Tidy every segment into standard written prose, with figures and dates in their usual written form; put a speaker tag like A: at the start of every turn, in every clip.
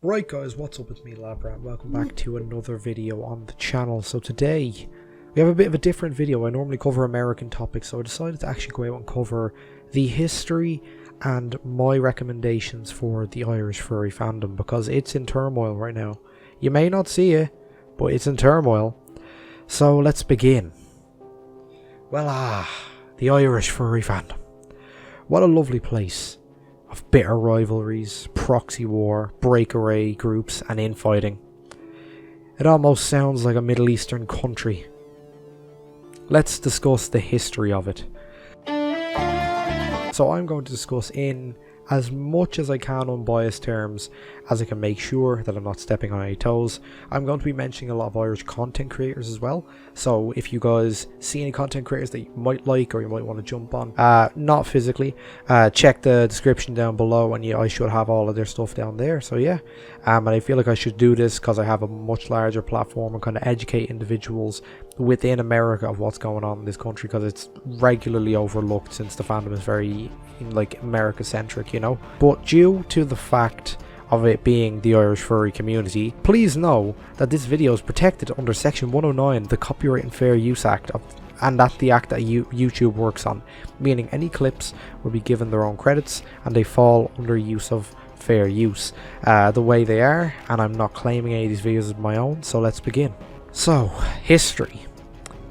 A: Right guys, what's up? It's me, Labb, and welcome back to another video on the channel. So today, we have a bit of a different video. I normally cover American topics, so I decided to actually go out and cover the history and my recommendations for the Irish furry fandom, because it's in turmoil right now. You may not see it, but it's in turmoil. So let's begin. Well, the Irish furry fandom. What a lovely place of bitter rivalries, proxy war, breakaway groups and infighting. It almost sounds like a Middle Eastern country. Let's discuss the history of it. So I'm going to discuss in as much as I can unbiased terms as I can make sure that I'm not stepping on any toes. I'm going to be mentioning a lot of Irish content creators as well, so if you guys see any content creators that you might like or you might want to jump on, not physically, check the description down below, and I should have all of their stuff down there. So yeah, and I feel like I should do this because I have a much larger platform and kind of educate individuals within America of what's going on in this country, because it's regularly overlooked since the fandom is very like America centric, you know. But due to the fact of it being the Irish furry community, please know that this video is protected under section 109, the Copyright and Fair Use Act, and that's the act that YouTube works on, meaning any clips will be given their own credits and they fall under use of fair use the way they are, and I'm not claiming any of these videos as my own. So let's begin. So, history.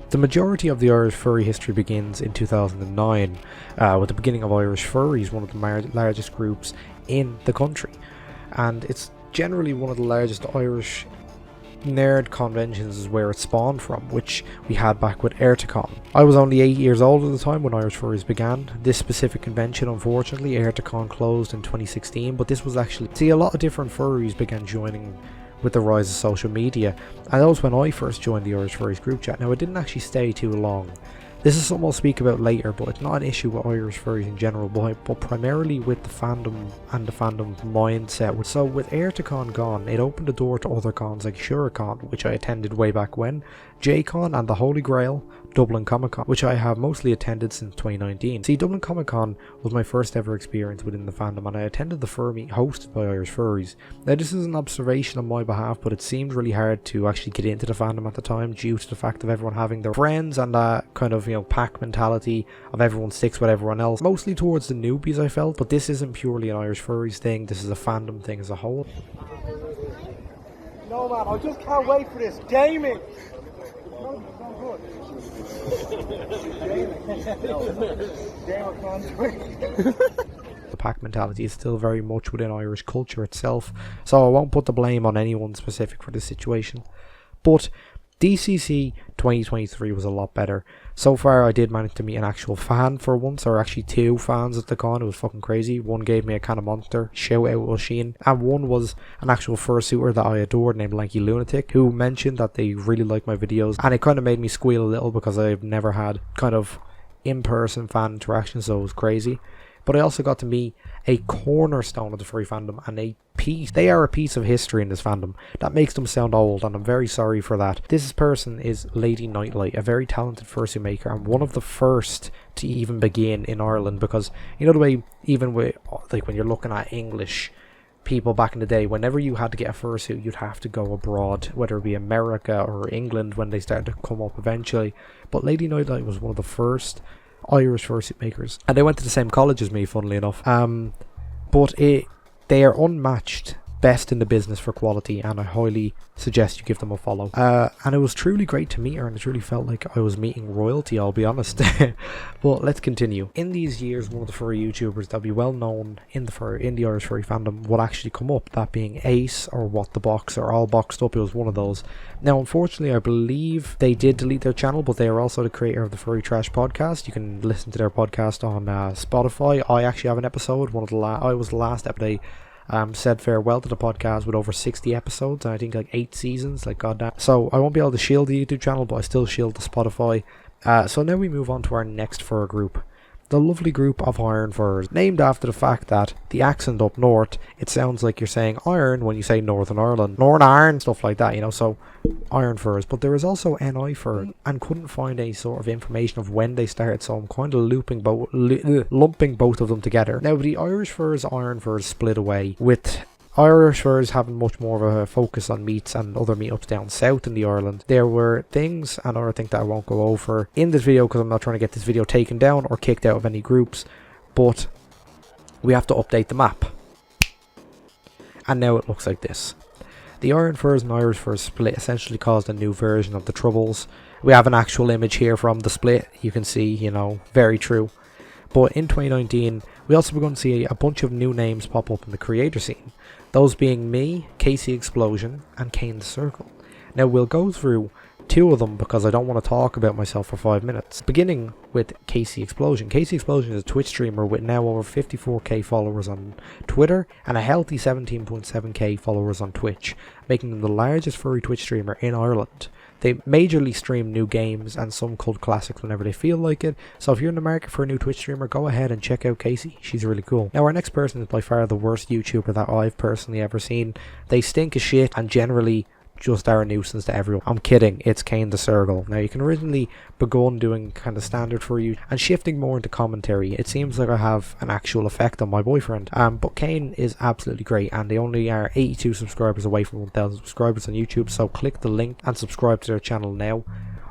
A: The majority of the Irish furry history begins in 2009 with the beginning of Irish Furries, one of the largest groups in the country, and it's generally one of the largest Irish nerd conventions is where it spawned from, which we had back with 𝗠𝗶𝘀𝘁𝘆. I was only 8 years old at the time when Irish Furries began. This specific convention, unfortunately, 𝗠𝗶𝘀𝘁𝘆 closed in 2016, but this was actually, a lot of different furries began joining with the rise of social media, and that was when I first joined the Irish Furries group chat. Now, it didn't actually stay too long. This is something I'll speak about later, but it's not an issue with Irish Furries in general, but primarily with the fandom and the fandom mindset. So with 𝗠𝗶𝘀𝘁𝘆 gone, it opened the door to other cons like 𝗠𝗶𝘀𝘁, which I attended way back when, JCon, and the Holy Grail, Dublin Comic Con, which I have mostly attended since 2019. See, Dublin Comic Con was my first ever experience within the fandom, and I attended the Fur Meet hosted by Irish Furries. Now, this is an observation on my behalf, but it seemed really hard to actually get into the fandom at the time due to the fact of everyone having their friends and that kind of, pack mentality of everyone sticks with everyone else, mostly towards the newbies, I felt. But this isn't purely an Irish Furries thing, this is a fandom thing as a whole.
B: No man, I just can't wait for this gaming. So good.
A: The pack mentality is still very much within Irish culture itself, so I won't put the blame on anyone specific for this situation. But DCC 2023 was a lot better. So far I did manage to meet an actual fan for once, or actually two fans at the con. It was fucking crazy. One gave me a can of Monster, shout out Oisin, and one was an actual fursuiter that I adored named Lanky Lunatic, who mentioned that they really like my videos, and it kind of made me squeal a little because I've never had kind of in-person fan interaction, so it was crazy. But I also got to meet a cornerstone of the furry fandom and they are a piece of history in this fandom. That makes them sound old, and I'm very sorry for that. This person is Lady Nightlight, a very talented fursuit maker and one of the first to even begin in Ireland, because you know the way even with like when you're looking at English people back in the day, whenever you had to get a fursuit you'd have to go abroad, whether it be America or England when they started to come up eventually. But Lady Nightlight was one of the first Irish fursuit makers, and they went to the same college as me, funnily enough. But they are unmatched, best in the business for quality, and I highly suggest you give them a follow. And it was truly great to meet her, and it really felt like I was meeting royalty, I'll be honest. But let's continue. In these years, one of the furry YouTubers that would be well known in the Irish furry fandom would actually come up, that being Ace or What the Box or All Boxed Up. It was one of those. Now, unfortunately, I believe they did delete their channel, but they are also the creator of the Furry Trash podcast. You can listen to their podcast on Spotify. I actually have an episode. I was the last episode. Said farewell to the podcast with over 60 episodes, and I think like 8 seasons, like goddamn. So I won't be able to shield the YouTube channel, but I still shield the Spotify. So now we move on to our next fur group. The lovely group of iron furs, named after the fact that the accent up north, it sounds like you're saying iron when you say Northern Ireland, Northern Iron, stuff like that, so iron furs. But there is also NI fur, and couldn't find any sort of information of when they started, so I'm kind of lumping both of them together. Now the Irish furs, iron furs split away with Irish furries having much more of a focus on meets and other meetups down south in the Ireland, there were things and other things that I won't go over in this video because I'm not trying to get this video taken down or kicked out of any groups, but we have to update the map. And now it looks like this. The Iron Furs and Irish Furs split essentially caused a new version of the Troubles. We have an actual image here from the split. You can see, you know, very true. But in 2019, we also begun to see a bunch of new names pop up in the creator scene. Those being me, 𝗠𝗶𝘀𝘁𝘆, and 𝗠𝗶𝘀𝘁𝘆. Now we'll go through two of them because I don't want to talk about myself for 5 minutes. Beginning with 𝗠𝗶𝘀𝘁𝘆. 𝗠𝗶𝘀𝘁𝘆 is a Twitch streamer with now over 54k followers on Twitter and a healthy 17.7k followers on Twitch, making them the largest furry Twitch streamer in Ireland. They majorly stream new games and some cult classics whenever they feel like it, so if you're in the market for a new Twitch streamer, go ahead and check out 𝗠𝗶𝘀𝘁. She's really cool. Now our next person is by far the worst YouTuber that I've personally ever seen. They stink as shit and generally just are a nuisance to everyone. I'm kidding, it's 𝗠𝗶𝘀𝘁𝘆. Now you can originally begun doing kind of standard for you and shifting more into commentary. It seems like I have an actual effect on my boyfriend. But Kane is absolutely great and they only are 82 subscribers away from 1000 subscribers on YouTube, so click the link and subscribe to their channel now,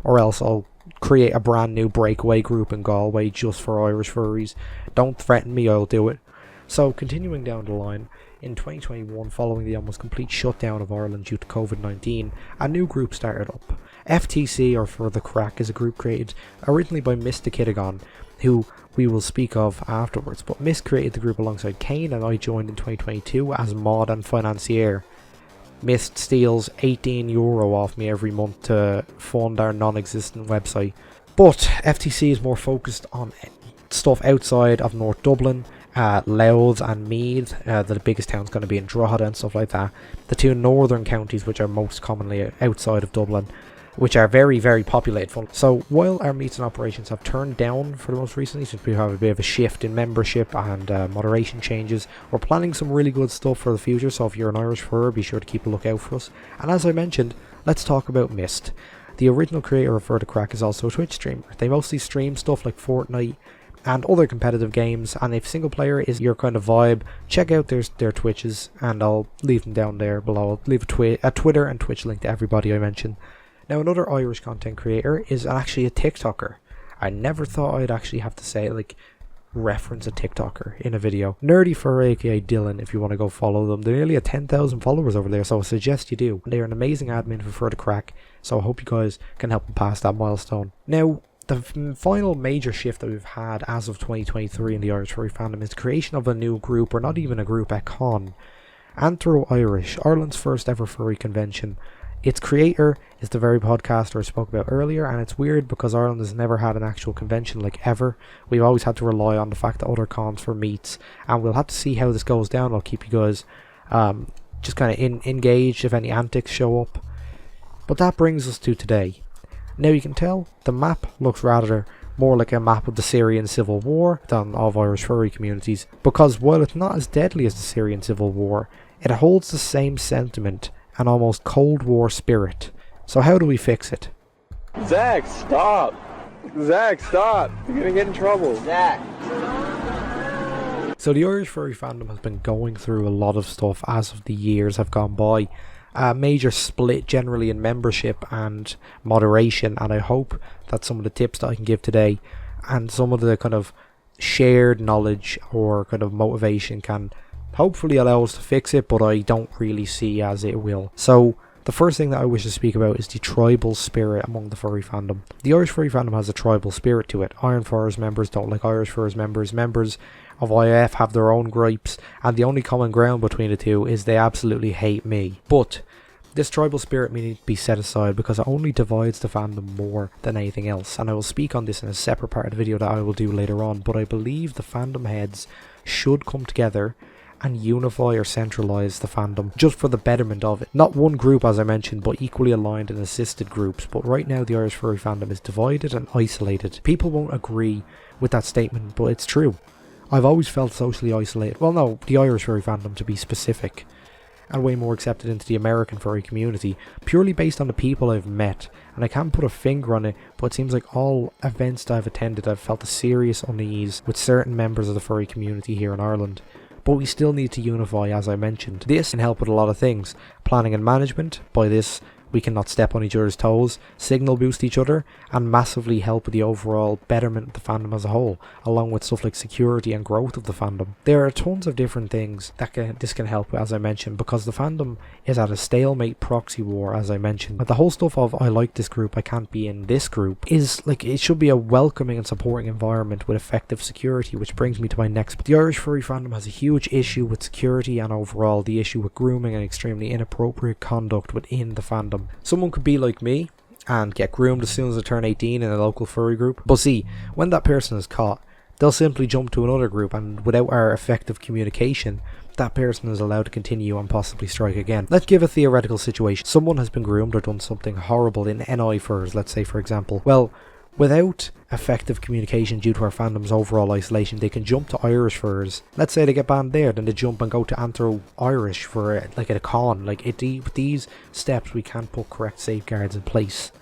A: or else I'll create a brand new breakaway group in Galway just for Irish furries. Don't threaten me, I'll do it. So continuing down the line, in 2021, following the almost complete shutdown of Ireland due to COVID-19, a new group started up. FTC, or For the Crack, is a group created originally by 𝗠𝗶𝘀𝘀𝘁𝘆, who we will speak of afterwards, but Miss created the group alongside Kane and I joined in 2022 as mod and financier. Miss steals €18 off me every month to fund our non-existent website. But FTC is more focused on stuff outside of North Dublin, Louth and Meath. The biggest town's going to be in Drogheda and stuff like that. The two northern counties, which are most commonly outside of Dublin, which are very, very populated. So while our meets and operations have turned down for the most recently, since we have a bit of a shift in membership and moderation changes, we're planning some really good stuff for the future, so if you're an Irish furrer, be sure to keep a lookout for us. And as I mentioned, let's talk about Mist. The original creator of For the Crack is also a Twitch streamer. They mostly stream stuff like Fortnite and other competitive games, and if single player is your kind of vibe, check out their Twitches, and I'll leave them down there below. I'll leave a Twitter and Twitch link to everybody I mentioned. Now another Irish content creator is actually a TikToker. I never thought I'd actually have to say, like, reference a TikToker in a video. Nerdy Fur, aka Dylan, if you want to go follow them. They're nearly at 10,000 followers over there, so I suggest you do. They're an amazing admin for the Crack, so I hope you guys can help them pass that milestone. Now, the final major shift that we've had as of 2023 in the Irish Furry Fandom is the creation of a new group, or not even a group, at 𝗠𝗶𝘀𝘁𝘆, Anthro Irish, Ireland's first ever furry convention. Its creator is the very podcaster I spoke about earlier, and it's weird because Ireland has never had an actual convention, like, ever. We've always had to rely on the fact that other cons for meets, and we'll have to see how this goes down. I'll keep you guys just kind of engaged if any antics show up. But that brings us to today. Now you can tell the map looks rather more like a map of the Syrian civil war than of Irish furry communities, because while it's not as deadly as the Syrian civil war, it holds the same sentiment and almost Cold War spirit. So how do we fix it?
B: Zach, stop! Zach, stop! You're gonna get in trouble. Zach!
A: So the Irish Furry Fandom has been going through a lot of stuff as of the years have gone by. A major split generally in membership and moderation, and I hope that some of the tips that I can give today and some of the kind of shared knowledge or kind of motivation can hopefully allow us to fix it, but I don't really see as it will. So the first thing that I wish to speak about is the tribal spirit among the furry fandom. The Irish Furry Fandom has a tribal spirit to it. Iron Furs members don't like Irish Furs members. Members of IF have their own gripes, and the only common ground between the two is they absolutely hate me. But this tribal spirit may need to be set aside because it only divides the fandom more than anything else, and I will speak on this in a separate part of the video that I will do later on, but I believe the fandom heads should come together and unify or centralise the fandom just for the betterment of it. Not one group, as I mentioned, but equally aligned and assisted groups. But right now the Irish Furry Fandom is divided and isolated. People won't agree with that statement, but it's true. I've always felt socially isolated. Well, no, the Irish Furry Fandom to be specific. And way more accepted into the American furry community, purely based on the people I've met. And I can't put a finger on it, but it seems like all events that I've attended, I've felt a serious unease with certain members of the furry community here in Ireland. but we still need to unify, as I mentioned. This can help with a lot of things. Planning and management. By this, we can not step on each other's toes, signal boost each other, and massively help with the overall betterment of the fandom as a whole, along with stuff like security and growth of the fandom. There are tons of different things that this can help with, as I mentioned, because the fandom is at a stalemate proxy war, as I mentioned. But the whole stuff of I like this group, I can't be in this group, is like, it should be a welcoming and supporting environment with effective security, which brings me to my next. But the Irish furry fandom has a huge issue with security and overall the issue with grooming and extremely inappropriate conduct within the fandom. Someone could be like me and get groomed as soon as they turn 18 in a local furry group, but see, when that person is caught, they'll simply jump to another group, and without our effective communication, that person is allowed to continue and possibly strike again. Let's give a theoretical situation. Someone has been groomed or done something horrible in NI furs, let's say, for example. Well, without effective communication due to our fandom's overall isolation, they can jump to Irish furs. Let's say they get banned there, then they jump and go to Anthro Irish for like at a con. Like with these steps, we can't put correct safeguards in place.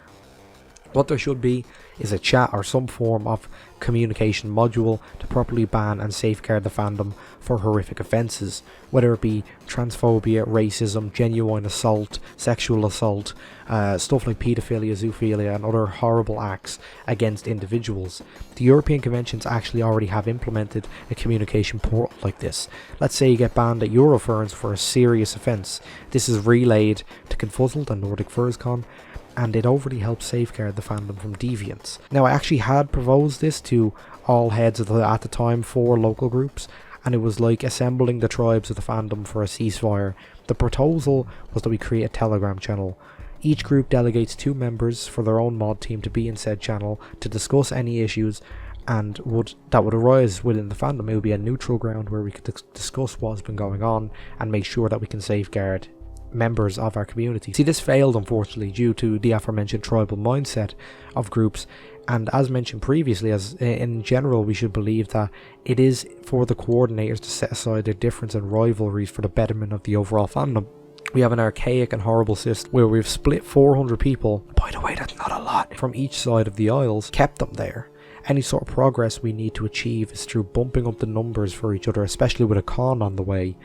A: What there should be is a chat or some form of communication module to properly ban and safeguard the fandom for horrific offences, whether it be transphobia, racism, genuine assault, sexual assault, stuff like paedophilia, zoophilia and other horrible acts against individuals. The European conventions actually already have implemented a communication portal like this. Let's say you get banned at Eurofurns for a serious offence. This is relayed to Confuzzled and Nordic FursCon, and it overly helps safeguard the fandom from deviance. Now, I actually had proposed this to all heads of at the time 4 local groups, and it was like assembling the tribes of the fandom for a ceasefire. The proposal was that we create a Telegram channel. Each group delegates 2 members for their own mod team to be in said channel to discuss any issues and that would arise within the fandom. It would be a neutral ground where we could discuss what's been going on and make sure that we can safeguard members of our community. See, this failed unfortunately due to the aforementioned tribal mindset of groups, and as mentioned previously, as in general we should believe that it is for the coordinators to set aside their difference and rivalries for the betterment of the overall fandom. We have an archaic and horrible system where we've split 400 people, by the way that's not a lot, from each side of the Isles, kept them there. Any sort of progress we need to achieve is through bumping up the numbers for each other, especially with a con on the way.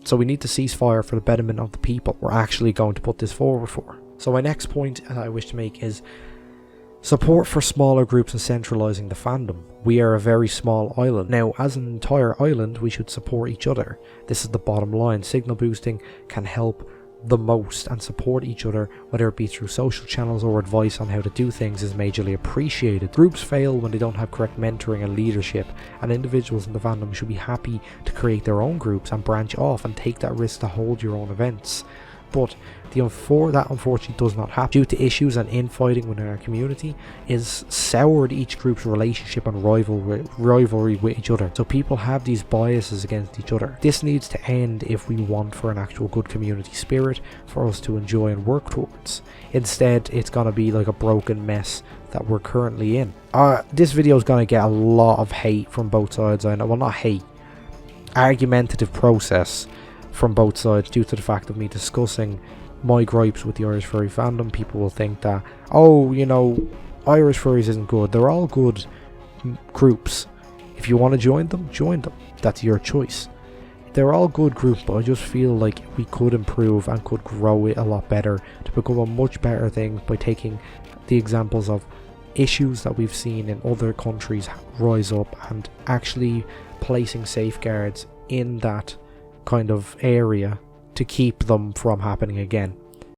A: So we need to cease fire for the betterment of the people we're actually going to put this forward for. So my next point I wish to make is support for smaller groups and centralising the fandom. We are a very small island. Now, as an entire island, we should support each other. This is the bottom line. Signal boosting can help the most, and support each other, whether it be through social channels or advice on how to do things, is majorly appreciated. Groups fail when they don't have correct mentoring and leadership, and individuals in the fandom should be happy to create their own groups and branch off and take that risk to hold your own events. But that unfortunately does not happen due to issues and infighting within our community is soured each group's relationship and rivalry with each other. So people have these biases against each other. This needs to end if we want for an actual good community spirit for us to enjoy and work towards. Instead, it's gonna be like a broken mess that we're currently in. This video is gonna get a lot of hate from both sides. I know, well, not hate, argumentative process from both sides due to the fact of me discussing my gripes with the Irish furry fandom. People will think that, oh, you know, Irish furries isn't good. They're all good groups. If you want to join them, join them. That's your choice. They're all good groups, but I just feel like we could improve and could grow it a lot better to become a much better thing by taking the examples of issues that we've seen in other countries rise up and actually placing safeguards in that kind of area to keep them from happening again.